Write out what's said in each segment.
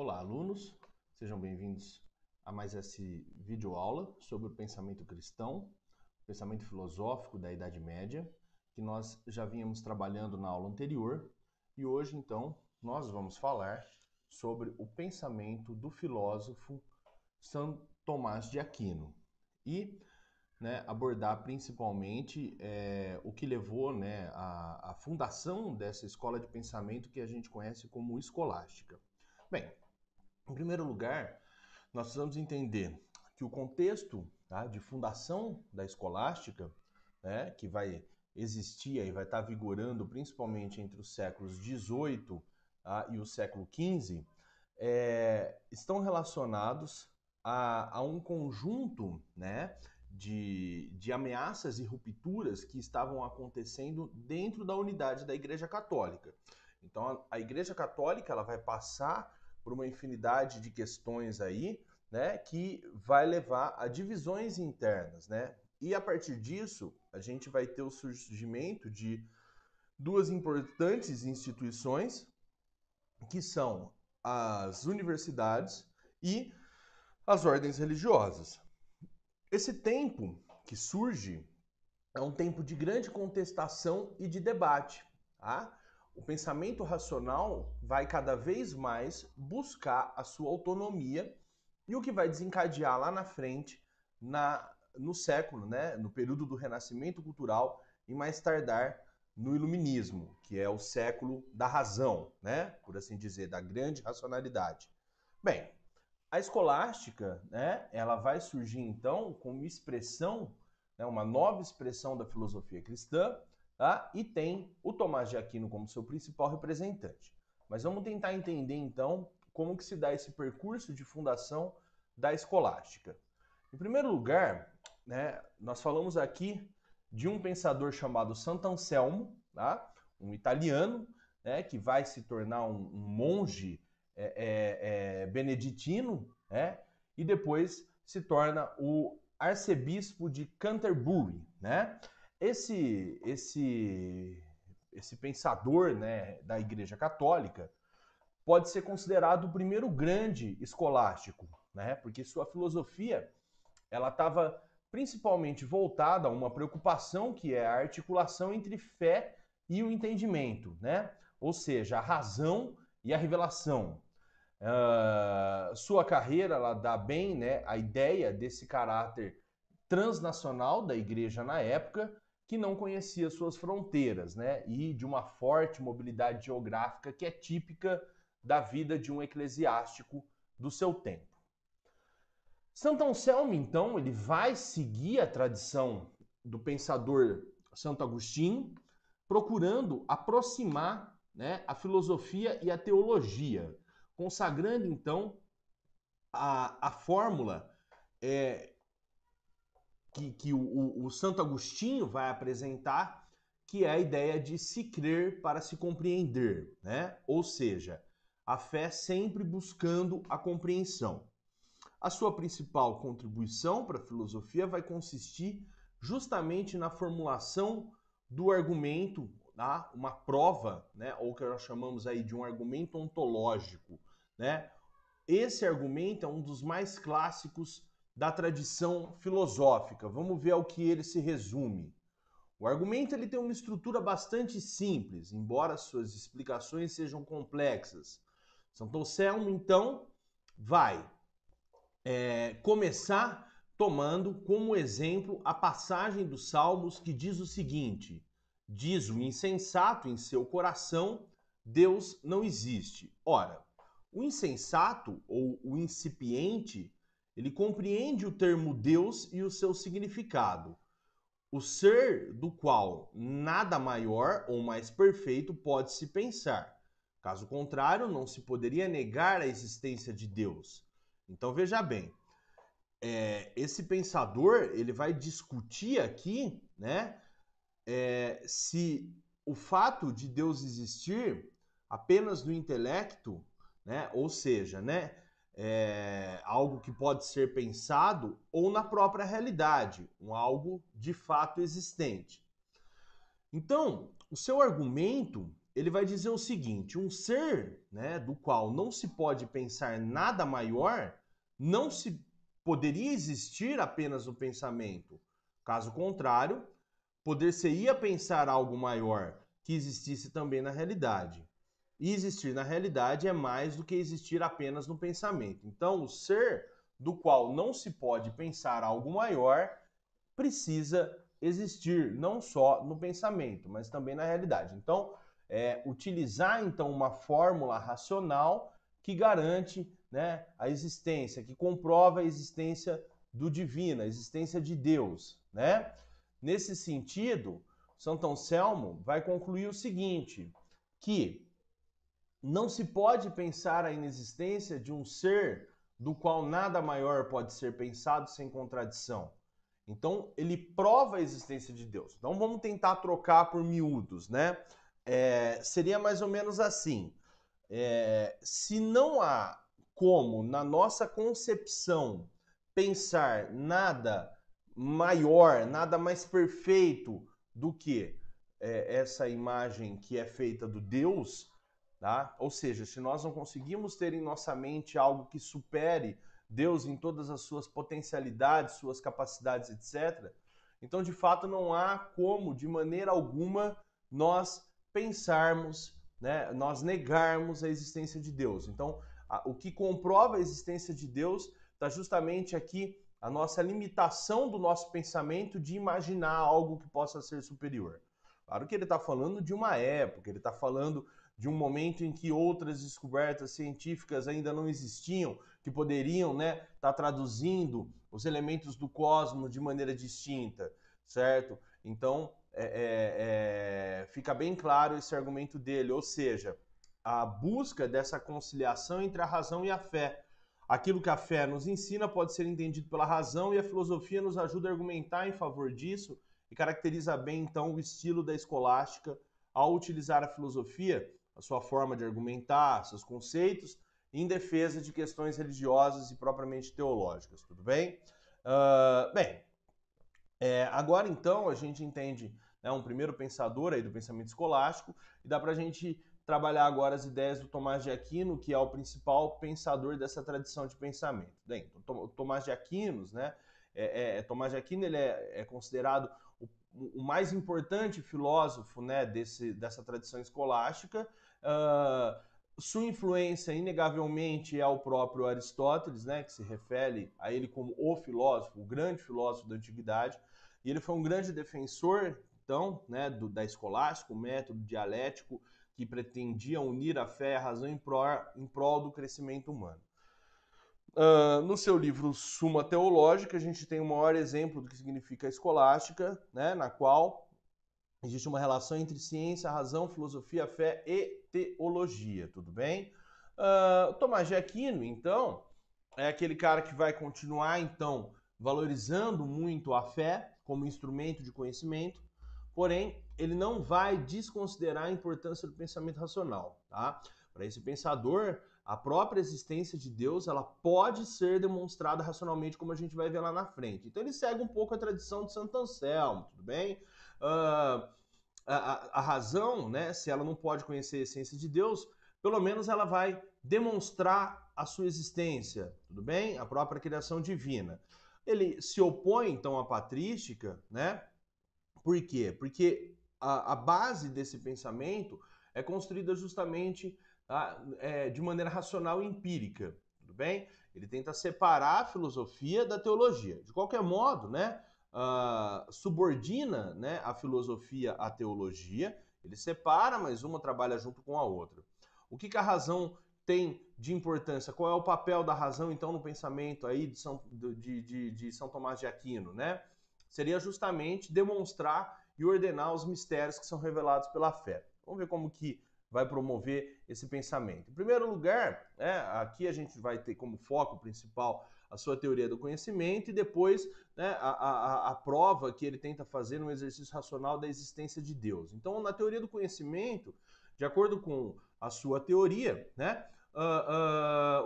Olá, alunos, sejam bem-vindos a mais essa videoaula sobre o pensamento cristão, pensamento filosófico da Idade Média, que nós já vínhamos trabalhando na aula anterior, e hoje, então, nós vamos falar sobre o pensamento do filósofo São Tomás de Aquino e abordar principalmente o que levou à fundação dessa escola de pensamento que a gente conhece como escolástica. Bem, em primeiro lugar, nós precisamos entender que o contexto de fundação da escolástica, que vai existir e vai estar vigorando principalmente entre os séculos XVIII e o século XV, estão relacionados a um conjunto de ameaças e rupturas que estavam acontecendo dentro da unidade da Igreja Católica. Então, a Igreja Católica ela vai passar por uma infinidade de questões aí, que vai levar a divisões internas, E a partir disso, a gente vai ter o surgimento de duas importantes instituições, que são as universidades e as ordens religiosas. Esse tempo que surge é um tempo de grande contestação e de debate, O pensamento racional vai cada vez mais buscar a sua autonomia e o que vai desencadear lá na frente, no século, no período do Renascimento Cultural e mais tardar no Iluminismo, que é o século da razão, por assim dizer, da grande racionalidade. Bem, a escolástica, ela vai surgir então como expressão, uma nova expressão da filosofia cristã, e tem o Tomás de Aquino como seu principal representante. Mas vamos tentar entender, então, como que se dá esse percurso de fundação da escolástica. Em primeiro lugar, nós falamos aqui de um pensador chamado Sant'Anselmo, um italiano, que vai se tornar um monge beneditino, e depois se torna o arcebispo de Canterbury, Esse pensador da Igreja Católica pode ser considerado o primeiro grande escolástico, porque sua filosofia ela estava principalmente voltada a uma preocupação que é a articulação entre fé e o entendimento, ou seja, a razão e a revelação. Sua carreira ela dá bem a ideia desse caráter transnacional da igreja na época, que não conhecia suas fronteiras, e de uma forte mobilidade geográfica que é típica da vida de um eclesiástico do seu tempo. Santo Anselmo, então, ele vai seguir a tradição do pensador Santo Agostinho, procurando aproximar a filosofia e a teologia, consagrando, então, a fórmula que o Santo Agostinho vai apresentar, que é a ideia de se crer para se compreender, Ou seja, a fé sempre buscando a compreensão. A sua principal contribuição para a filosofia vai consistir justamente na formulação do argumento, uma prova, ou que nós chamamos aí de um argumento ontológico, Esse argumento é um dos mais clássicos da tradição filosófica. Vamos ver ao que ele se resume. O argumento ele tem uma estrutura bastante simples, embora suas explicações sejam complexas. Santo Anselmo, então, vai começar tomando como exemplo a passagem dos Salmos que diz o seguinte: diz o insensato em seu coração, Deus não existe. Ora, o insensato ou o incipiente, ele compreende o termo Deus e o seu significado. O ser do qual nada maior ou mais perfeito pode se pensar. Caso contrário, não se poderia negar a existência de Deus. Então veja bem, esse pensador ele vai discutir aqui, se o fato de Deus existir apenas no intelecto, ou seja, algo que pode ser pensado, ou na própria realidade, algo de fato existente. Então, o seu argumento ele vai dizer o seguinte: um ser, né, do qual não se pode pensar nada maior, não se poderia existir apenas no pensamento. Caso contrário, poder-se-ia pensar algo maior que existisse também na realidade. E existir na realidade é mais do que existir apenas no pensamento. Então, o ser do qual não se pode pensar algo maior precisa existir, não só no pensamento, mas também na realidade. Então, utilizar então uma fórmula racional que garante, né, a existência, que comprova a existência do divino, a existência de Deus, né? Nesse sentido, Santo Anselmo vai concluir o seguinte, que não se pode pensar a inexistência de um ser do qual nada maior pode ser pensado sem contradição. Então, ele prova a existência de Deus. Então, vamos tentar trocar por miúdos, né? Seria mais ou menos assim. Se não há como, na nossa concepção, pensar nada maior, nada mais perfeito do que essa imagem que é feita do Deus, tá? Ou seja, se nós não conseguimos ter em nossa mente algo que supere Deus em todas as suas potencialidades, suas capacidades, etc., então, de fato, não há como, de maneira alguma, nós pensarmos, né, nós negarmos a existência de Deus. Então, o que comprova a existência de Deus está justamente aqui a nossa limitação do nosso pensamento de imaginar algo que possa ser superior. Claro que ele está falando de uma época, ele está falando de um momento em que outras descobertas científicas ainda não existiam, que poderiam, né, estar traduzindo os elementos do cosmos de maneira distinta, certo? Então, fica bem claro esse argumento dele, ou seja, a busca dessa conciliação entre a razão e a fé. Aquilo que a fé nos ensina pode ser entendido pela razão e a filosofia nos ajuda a argumentar em favor disso e caracteriza bem, então, o estilo da escolástica ao utilizar a filosofia, a sua forma de argumentar, seus conceitos, em defesa de questões religiosas e propriamente teológicas, tudo bem? Agora então a gente entende, né, um primeiro pensador aí do pensamento escolástico e dá para a gente trabalhar agora as ideias do Tomás de Aquino, que é o principal pensador dessa tradição de pensamento. Bem, o Tomás de Aquino, né, Tomás de Aquino ele é considerado o mais importante filósofo, né, dessa tradição escolástica. Sua influência, inegavelmente, é o próprio Aristóteles, né, que se refere a ele como o filósofo, o grande filósofo da antiguidade. E ele foi um grande defensor, então, né, da escolástica, o método dialético que pretendia unir a fé e a razão em prol do crescimento humano. No seu livro Suma Teológica, a gente tem o maior exemplo do que significa a escolástica, né, na qual existe uma relação entre ciência, razão, filosofia, fé e teologia, tudo bem? Tomás de Aquino, então, é aquele cara que vai continuar, então, valorizando muito a fé como instrumento de conhecimento, porém, ele não vai desconsiderar a importância do pensamento racional, tá? Para esse pensador, a própria existência de Deus, ela pode ser demonstrada racionalmente, como a gente vai ver lá na frente. Então ele segue um pouco a tradição de Santo Anselmo, tudo bem? A razão, né, se ela não pode conhecer a essência de Deus, pelo menos ela vai demonstrar a sua existência, tudo bem? A própria criação divina. Ele se opõe, então, à patrística, né? Por quê? Porque a base desse pensamento é construída justamente de maneira racional e empírica, tudo bem? Ele tenta separar a filosofia da teologia. De qualquer modo, né, subordina, né, a filosofia à teologia, ele separa, mas uma trabalha junto com a outra. O que a razão tem de importância? Qual é o papel da razão, então, no pensamento aí de São Tomás de Aquino, né? Seria justamente demonstrar e ordenar os mistérios que são revelados pela fé. Vamos ver como que vai promover esse pensamento. Em primeiro lugar, aqui a gente vai ter como foco principal a sua teoria do conhecimento e depois, né, a prova que ele tenta fazer no exercício racional da existência de Deus. Então, na teoria do conhecimento, de acordo com a sua teoria, né,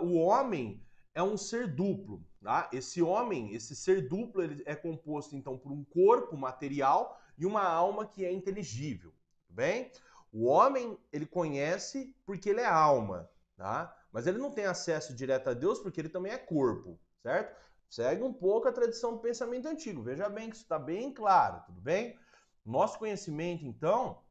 o homem é um ser duplo. Tá? Esse homem, esse ser duplo, ele é composto então por um corpo material e uma alma que é inteligível. Bem? O homem, ele conhece porque ele é alma, tá? Mas ele não tem acesso direto a Deus porque ele também é corpo, certo? Segue um pouco a tradição do pensamento antigo. Veja bem que isso está bem claro, tudo bem? Nosso conhecimento, então,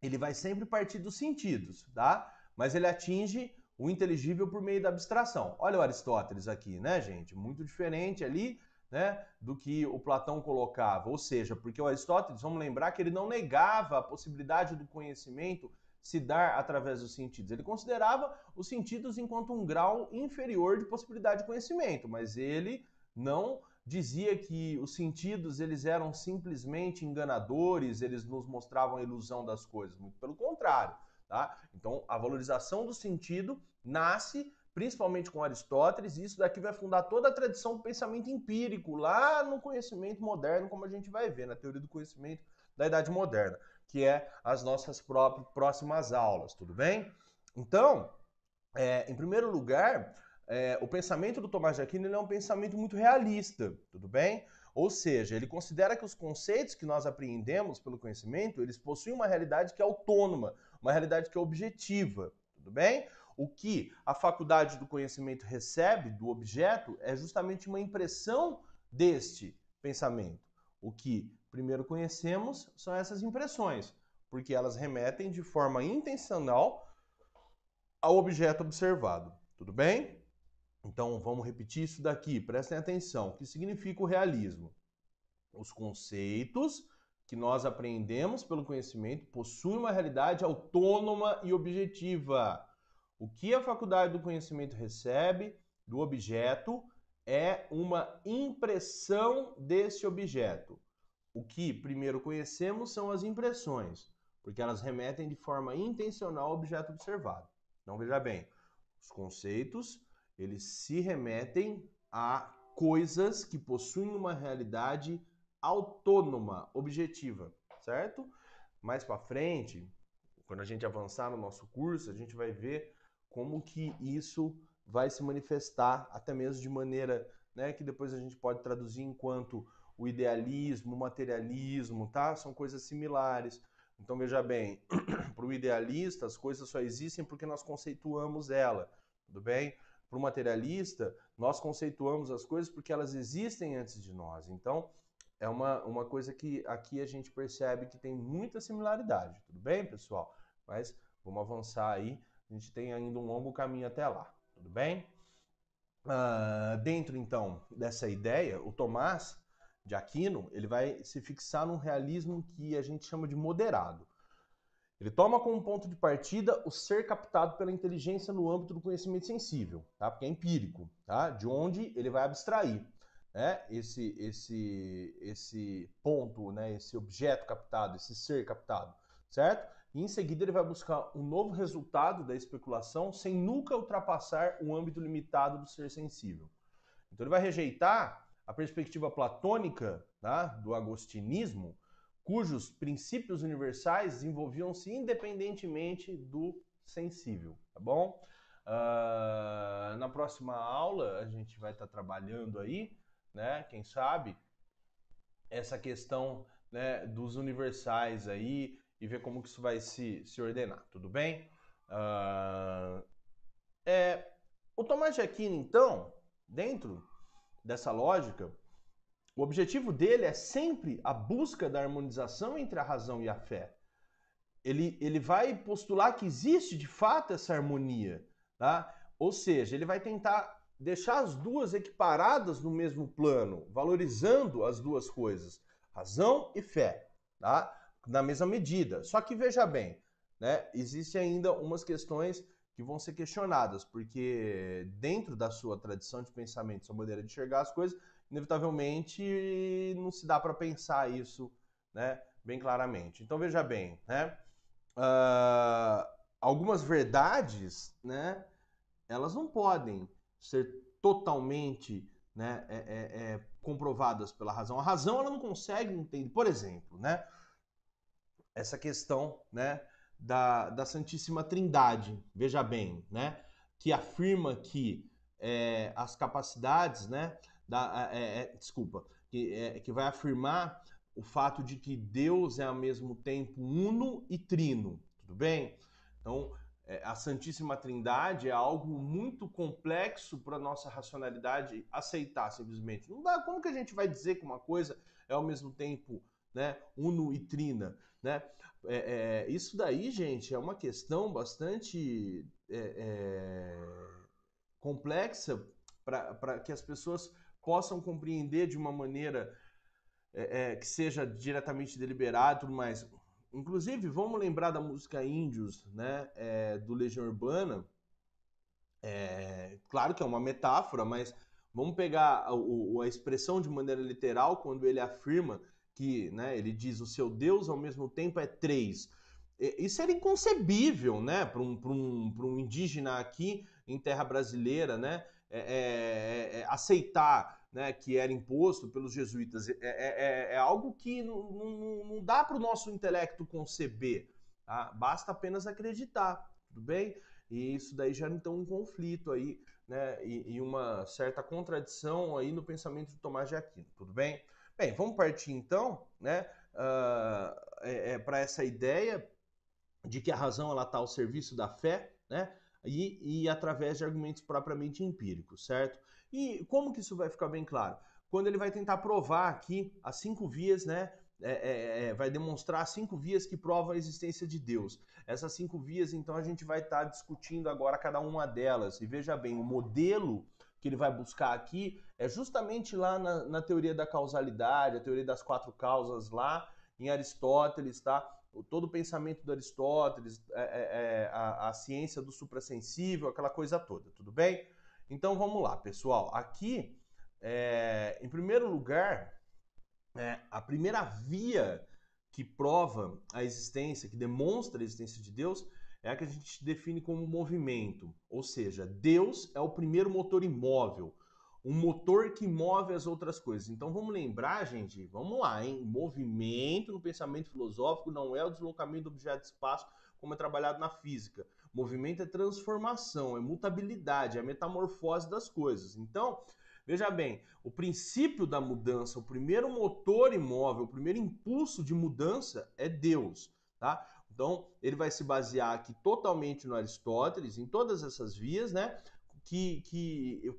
ele vai sempre partir dos sentidos, tá? Mas ele atinge o inteligível por meio da abstração. Olha o Aristóteles aqui, né, gente? Muito diferente ali, né, do que o Platão colocava. Ou seja, porque o Aristóteles, vamos lembrar que ele não negava a possibilidade do conhecimento se dar através dos sentidos. Ele considerava os sentidos enquanto um grau inferior de possibilidade de conhecimento, mas ele não dizia que os sentidos eles eram simplesmente enganadores, eles nos mostravam a ilusão das coisas, muito pelo contrário, tá? Então, a valorização do sentido nasce principalmente com Aristóteles, e isso daqui vai fundar toda a tradição do pensamento empírico, lá no conhecimento moderno, como a gente vai ver, na teoria do conhecimento da Idade Moderna, que é as nossas próximas aulas, tudo bem? Então, em primeiro lugar, o pensamento do Tomás de Aquino ele é um pensamento muito realista, tudo bem? Ou seja, ele considera que os conceitos que nós apreendemos pelo conhecimento, eles possuem uma realidade que é autônoma, uma realidade que é objetiva, tudo bem? O que a faculdade do conhecimento recebe do objeto é justamente uma impressão deste pensamento. O que primeiro conhecemos são essas impressões, porque elas remetem de forma intencional ao objeto observado. Tudo bem? Então vamos repetir isso daqui, prestem atenção. O que significa o realismo? Os conceitos que nós aprendemos pelo conhecimento possuem uma realidade autônoma e objetiva. O que a faculdade do conhecimento recebe do objeto é uma impressão desse objeto. O que primeiro conhecemos são as impressões, porque elas remetem de forma intencional ao objeto observado. Então veja bem, os conceitos eles se remetem a coisas que possuem uma realidade autônoma, objetiva, certo? Mais para frente, quando a gente avançar no nosso curso, a gente vai ver como que isso vai se manifestar, até mesmo de maneira, né, que depois a gente pode traduzir enquanto o idealismo, o materialismo, tá? São coisas similares. Então veja bem, para o idealista as coisas só existem porque nós conceituamos ela, tudo bem? Para o materialista, nós conceituamos as coisas porque elas existem antes de nós. Então, é uma coisa que aqui a gente percebe que tem muita similaridade, tudo bem, pessoal? Mas vamos avançar aí, a gente tem ainda um longo caminho até lá, tudo bem? Dentro, então, dessa ideia, o Tomás de Aquino, ele vai se fixar num realismo que a gente chama de moderado. Ele toma como ponto de partida o ser captado pela inteligência no âmbito do conhecimento sensível, tá? Porque é empírico, tá? De onde ele vai abstrair, né? Esse ponto, né? Esse objeto captado, esse ser captado, certo? E em seguida ele vai buscar um novo resultado da especulação sem nunca ultrapassar o âmbito limitado do ser sensível. Então ele vai rejeitar a perspectiva platônica, tá? Do agostinismo, cujos princípios universais desenvolviam-se independentemente do sensível, tá bom? Na próxima aula a gente vai estar trabalhando aí, né? Quem sabe essa questão, né, dos universais aí e ver como que isso vai se ordenar, tudo bem? O Tomás de Aquino, então, dentro dessa lógica, o objetivo dele é sempre a busca da harmonização entre a razão e a fé. Ele vai postular que existe de fato essa harmonia, tá? Ou seja, ele vai tentar deixar as duas equiparadas no mesmo plano, valorizando as duas coisas, razão e fé, tá? Na mesma medida. Só que veja bem, né? Existem ainda umas questões que vão ser questionadas, porque dentro da sua tradição de pensamento, sua maneira de enxergar as coisas, inevitavelmente não se dá para pensar isso, né, bem claramente. Então veja bem, né, algumas verdades, né, elas não podem ser totalmente, né, comprovadas pela razão. A razão ela não consegue entender, por exemplo, né, essa questão, né, da Santíssima Trindade. Veja bem, né, que afirma que as capacidades, né, que vai afirmar o fato de que Deus é ao mesmo tempo uno e trino, tudo bem? Então, a Santíssima Trindade é algo muito complexo para a nossa racionalidade aceitar simplesmente. Não dá, como que a gente vai dizer que uma coisa é ao mesmo tempo, né, uno e trina, né? Isso daí, gente, é uma questão bastante complexa para que as pessoas possam compreender de uma maneira que seja diretamente deliberada e tudo mais. Inclusive, vamos lembrar da música Índios, né, do Legião Urbana. Claro que é uma metáfora, mas vamos pegar a expressão de maneira literal quando ele afirma que, né, ele diz o seu Deus ao mesmo tempo é três. Isso era inconcebível, né, para um indígena aqui em terra brasileira, né, aceitar, né, que era imposto pelos jesuítas. É algo que não dá para o nosso intelecto conceber, tá? Basta apenas acreditar, tudo bem? E isso daí gera então um conflito aí, né, e uma certa contradição aí no pensamento de Tomás de Aquino, tudo bem? Bem, vamos partir então, né, para essa ideia de que a razão ela está ao serviço da fé, né, e através de argumentos propriamente empíricos, certo? E como que isso vai ficar bem claro? Quando ele vai tentar provar aqui as 5 vias, né, vai demonstrar 5 vias que provam a existência de Deus. Essas 5 vias, então, a gente vai estar discutindo agora cada uma delas. E veja bem, o modelo que ele vai buscar aqui é justamente lá na teoria da causalidade, a teoria das 4 causas lá em Aristóteles, tá? Todo o pensamento do Aristóteles, a ciência do suprassensível, aquela coisa toda, tudo bem? Então vamos lá, pessoal. Aqui, em primeiro lugar, a primeira via que prova a existência, que demonstra a existência de Deus, é a que a gente define como movimento. Ou seja, Deus é o primeiro motor imóvel, um motor que move as outras coisas. Então vamos lembrar, gente, vamos lá, hein? Movimento no pensamento filosófico não é o deslocamento do objeto de espaço como é trabalhado na física. Movimento é transformação, é mutabilidade, é a metamorfose das coisas. Então, veja bem, o princípio da mudança, o primeiro motor imóvel, o primeiro impulso de mudança é Deus, tá? Então, ele vai se basear aqui totalmente no Aristóteles, em todas essas vias, né?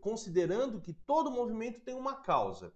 Considerando que todo movimento tem uma causa.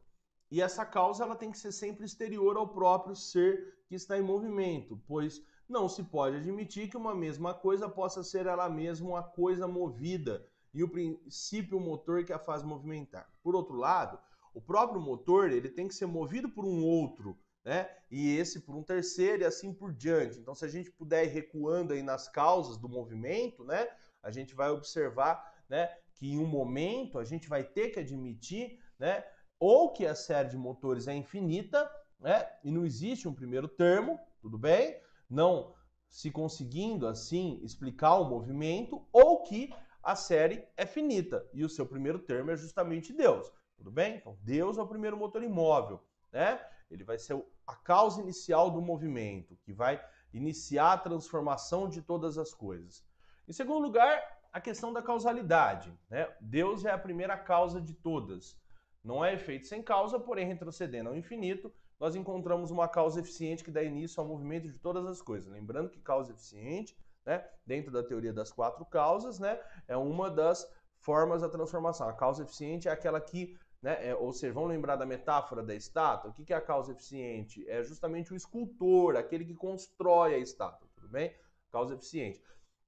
E essa causa ela tem que ser sempre exterior ao próprio ser que está em movimento, pois não se pode admitir que uma mesma coisa possa ser ela mesma uma coisa movida e o princípio motor que a faz movimentar. Por outro lado, o próprio motor ele tem que ser movido por um outro, né? E esse por um terceiro e assim por diante. Então, se a gente puder ir recuando aí nas causas do movimento, né? A gente vai observar, né, que em um momento a gente vai ter que admitir, né, ou que a série de motores é infinita, né, e não existe um primeiro termo, tudo bem? Não se conseguindo assim explicar o movimento, ou que a série é finita e o seu primeiro termo é justamente Deus, tudo bem? Então Deus é o primeiro motor imóvel, né? Ele vai ser a causa inicial do movimento, que vai iniciar a transformação de todas as coisas. Em segundo lugar, a questão da causalidade, né? Deus é a primeira causa de todas. Não é efeito sem causa, porém retrocedendo ao infinito, nós encontramos uma causa eficiente que dá início ao movimento de todas as coisas. Lembrando que causa eficiente, né, dentro da teoria das 4 causas, né, é uma das formas da transformação. A causa eficiente é aquela que, né, ou seja, vamos lembrar da metáfora da estátua? O que é a causa eficiente? É justamente o escultor, aquele que constrói a estátua, tudo bem? Causa eficiente.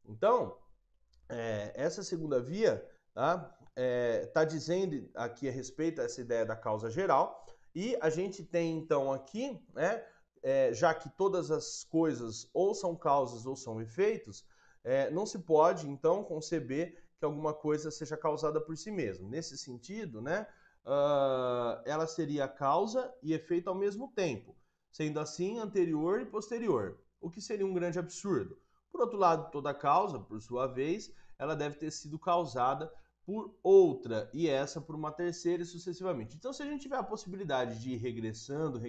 Então, essa segunda via tá dizendo aqui a respeito dessa ideia da causa geral, e a gente tem então aqui, né, já que todas as coisas ou são causas ou são efeitos, não se pode então conceber que alguma coisa seja causada por si mesma. Nesse sentido, né, ela seria causa e efeito ao mesmo tempo, sendo assim anterior e posterior, o que seria um grande absurdo. Por outro lado, toda causa, por sua vez, ela deve ter sido causada por outra, e essa por uma terceira e sucessivamente. Então, se a gente tiver a possibilidade de ir regressando,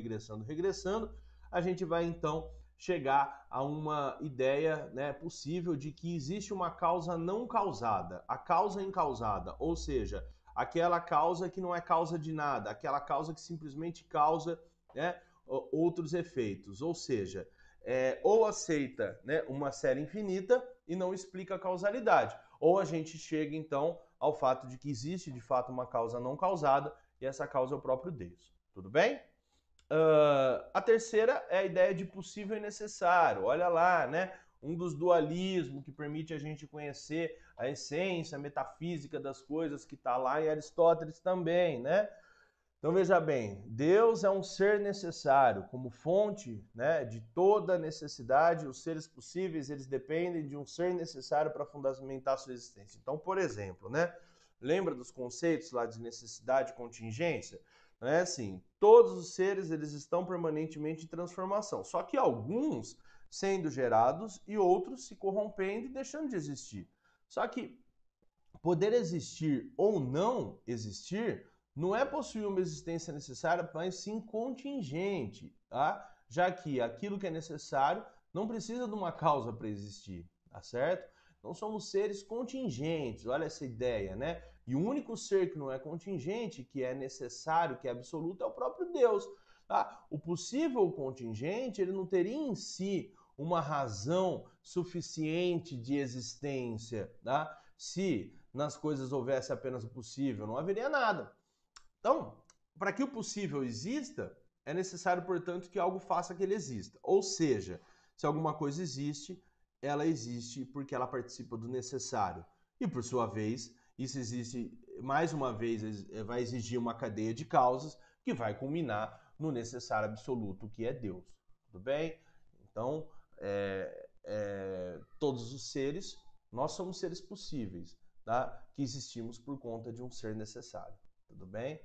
a gente vai então chegar a uma ideia, né, possível de que existe uma causa não causada, a causa incausada, ou seja, aquela causa que não é causa de nada, aquela causa que simplesmente causa, né, outros efeitos, ou seja, ou aceita, né, uma série infinita e não explica a causalidade, ou a gente chega então ao fato de que existe de fato uma causa não causada e essa causa é o próprio Deus. Tudo bem? A terceira é a ideia de possível e necessário. Olha lá, né? Um dos dualismos que permite a gente conhecer a essência, a metafísica das coisas que está lá em Aristóteles também, né? Então veja bem, Deus é um ser necessário, como fonte, né, de toda necessidade. Os seres possíveis, eles dependem de um ser necessário para fundamentar a sua existência. Então, por exemplo, né, lembra dos conceitos lá de necessidade e contingência? É assim, todos os seres eles estão permanentemente em transformação, só que alguns sendo gerados e outros se corrompendo e deixando de existir. Só que poder existir ou não existir não é possuir uma existência necessária, mas sim contingente, tá? Já que aquilo que é necessário não precisa de uma causa para existir, tá certo? Então somos seres contingentes, olha essa ideia, né? E o único ser que não é contingente, que é necessário, que é absoluto, é o próprio Deus. Tá? O possível contingente, ele não teria em si uma razão suficiente de existência, tá? Se nas coisas houvesse apenas o possível, não haveria nada. Então, para que o possível exista, é necessário, portanto, que algo faça que ele exista. Ou seja, se alguma coisa existe, ela existe porque ela participa do necessário. E, por sua vez, isso existe, mais uma vez, vai exigir uma cadeia de causas que vai culminar no necessário absoluto, que é Deus. Tudo bem? Então, todos os seres, nós somos seres possíveis, tá? Que existimos por conta de um ser necessário. Tudo bem?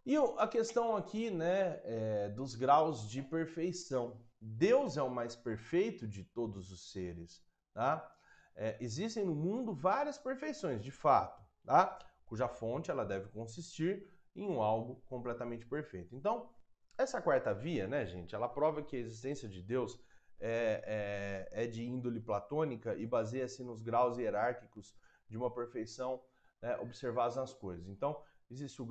E a questão aqui, né, dos graus de perfeição. Deus é o mais perfeito de todos os seres, tá? Existem no mundo várias perfeições, de fato, tá? Cuja fonte ela deve consistir em um algo completamente perfeito. Então, essa quarta via, né, gente, ela prova que a existência de Deus é de índole platônica e baseia-se nos graus hierárquicos de uma perfeição, né, observados nas coisas. Então, existem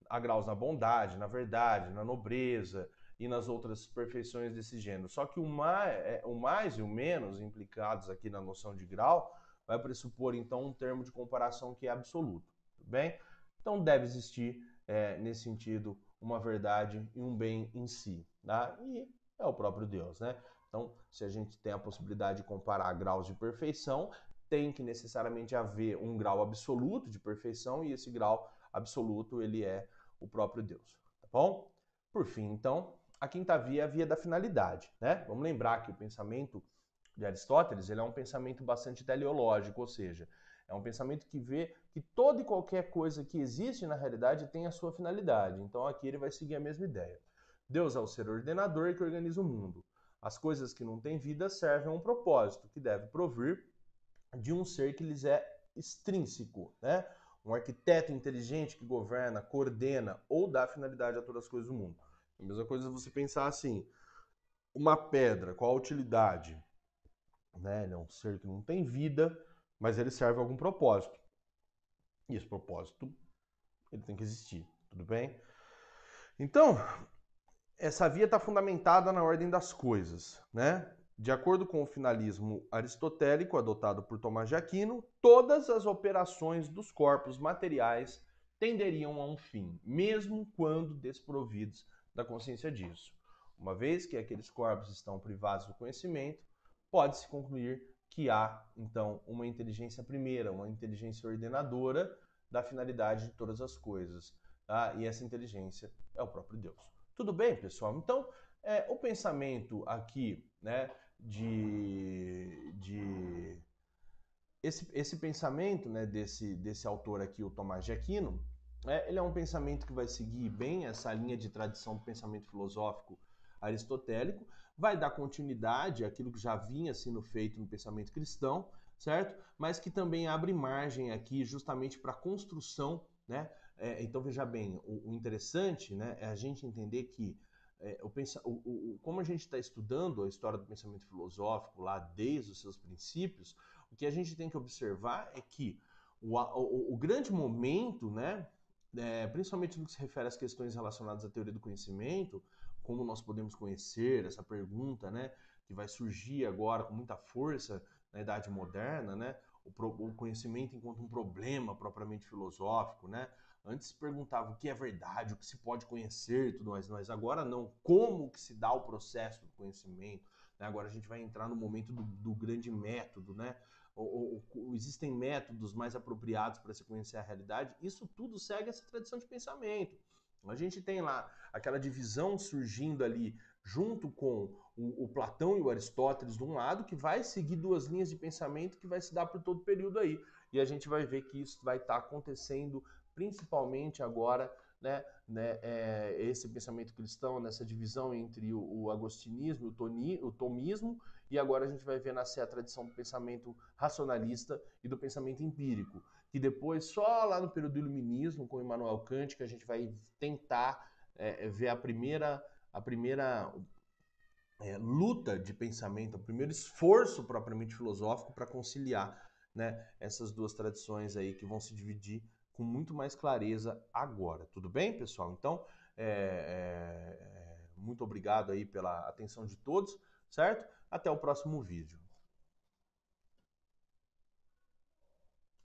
há graus na bondade, na verdade, na nobreza e nas outras perfeições desse gênero. Só que o mais e o menos implicados aqui na noção de grau vai pressupor, então, um termo de comparação que é absoluto. Tudo bem? Então, deve existir, nesse sentido, uma verdade e um bem em si. Tá? E é o próprio Deus, né? Então, se a gente tem a possibilidade de comparar graus de perfeição, tem que necessariamente haver um grau absoluto de perfeição e esse grau absoluto ele é o próprio Deus, tá bom? Por fim, então, a quinta via é a via da finalidade, né? Vamos lembrar que o pensamento de Aristóteles ele é um pensamento bastante teleológico, ou seja, é um pensamento que vê que toda e qualquer coisa que existe na realidade tem a sua finalidade. Então aqui ele vai seguir a mesma ideia. Deus é o ser ordenador que organiza o mundo. As coisas que não têm vida servem a um propósito, que deve provir de um ser que lhes é extrínseco, né? Um arquiteto inteligente que governa, coordena ou dá finalidade a todas as coisas do mundo. A mesma coisa é você pensar assim, uma pedra, qual a utilidade? Né? Ele é um ser que não tem vida, mas ele serve a algum propósito. E esse propósito, ele tem que existir, tudo bem? Então, essa via está fundamentada na ordem das coisas, né? De acordo com o finalismo aristotélico adotado por Tomás de Aquino, todas as operações dos corpos materiais tenderiam a um fim, mesmo quando desprovidos da consciência disso. Uma vez que aqueles corpos estão privados do conhecimento, pode-se concluir que há, então, uma inteligência primeira, uma inteligência ordenadora da finalidade de todas as coisas. Tá? E essa inteligência é o próprio Deus. Tudo bem, pessoal? Então, o pensamento aqui, né, esse pensamento, né, desse autor aqui, o Tomás de Aquino, ele é um pensamento que vai seguir bem essa linha de tradição do pensamento filosófico aristotélico, vai dar continuidade àquilo que já vinha sendo feito no pensamento cristão, certo? Mas que também abre margem aqui justamente para a construção, né? Então veja bem, o interessante, né, é a gente entender que como a gente está estudando a história do pensamento filosófico lá desde os seus princípios, o que a gente tem que observar é que o grande momento, né, principalmente no que se refere às questões relacionadas à teoria do conhecimento, como nós podemos conhecer, essa pergunta, né, que vai surgir agora com muita força na Idade Moderna, né, o conhecimento enquanto um problema propriamente filosófico, né? Antes se perguntava o que é verdade, o que se pode conhecer e tudo mais, mas agora não. Como que se dá o processo do conhecimento? Né? Agora a gente vai entrar no momento do grande método, né? Existem métodos mais apropriados para se conhecer a realidade. Isso tudo segue essa tradição de pensamento. A gente tem lá aquela divisão surgindo ali junto com o Platão e o Aristóteles de um lado, que vai seguir duas linhas de pensamento que vai se dar por todo o período aí. E a gente vai ver que isso vai estar acontecendo principalmente agora, esse pensamento cristão, nessa divisão entre o agostinismo e o tomismo, e agora a gente vai ver nascer a tradição do pensamento racionalista e do pensamento empírico, que depois, só lá no período do iluminismo, com Immanuel Kant, que a gente vai tentar ver a primeira luta de pensamento, o primeiro esforço propriamente filosófico para conciliar, né, essas duas tradições aí que vão se dividir com muito mais clareza agora. Tudo bem, pessoal? Então, muito obrigado aí pela atenção de todos, certo? Até o próximo vídeo.